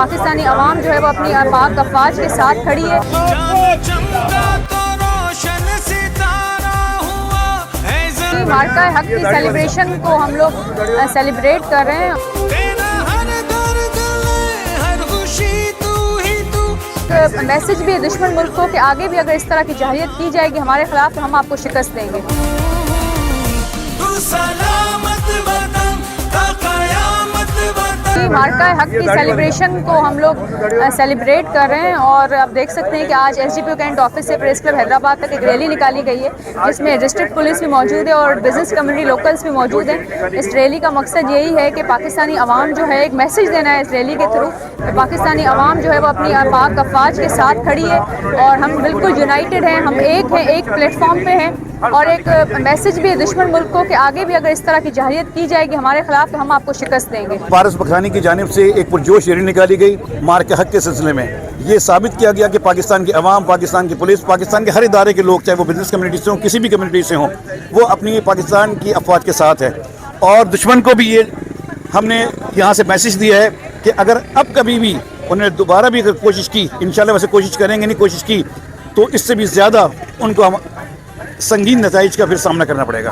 पाकिस्तानी अवाम जो है वो अपनी पाक अफवाज के साथ खड़ी है। मार्का हक की सेलिब्रेशन को हम लोग सेलिब्रेट कर रहे हैं। मैसेज भी है दुश्मन मुल्कों के आगे भी अगर इस तरह की जाहिलियत की जाएगी हमारे खिलाफ तो हम आपको शिकस्त देंगे। मार्का हक की सेलिब्रेशन को हम लोग सेलिब्रेट कर रहे हैं और आप देख सकते हैं कि आज एसडीपीओ कैंट ऑफिस से प्रेस क्लब हैदराबाद तक एक रैली निकाली गई है जिसमें डिस्ट्रिक्ट पुलिस भी मौजूद है और बिजनेस कम्युनिटी लोकल्स भी मौजूद हैं। इस रैली का मकसद यही है कि पाकिस्तानी अवाम जो है एक मैसेज देना है इस रैली के थ्रू। पाकिस्तानी अवाम जो है वो अपनी पाक अफवाज के साथ खड़ी है और हम बिल्कुल यूनाइटेड हैं, हम एक हैं, एक प्लेटफॉर्म पे हैं और एक मैसेज भी है दुश्मन मुल्कों के आगे भी अगर इस तरह की जाहिलियत की जाएगी हमारे खिलाफ तो हम आपको शिकस्त देंगे। पारस बखरानी की जानिब से एक पुरजोश रैली निकाली गई मार्का हक के सिलसिले में। ये साबित किया गया कि पाकिस्तान की अवाम, पाकिस्तान की पुलिस, पाकिस्तान के हर इदारे के लोग, चाहे वो बिजनेस कम्युनिटी से हों, किसी भी कम्युनिटी से हों, वो अपनी पाकिस्तान की अफवाज के साथ है। और दुश्मन को भी ये हमने यहाँ से मैसेज दिया है कि अगर अब कभी भी उन्होंने दोबारा भी अगर कोशिश की, इंशाल्लाह वैसे कोशिश करेंगे नहीं, कोशिश की तो इससे भी ज़्यादा उनको हम संगीन नताइज का फिर सामना करना पड़ेगा।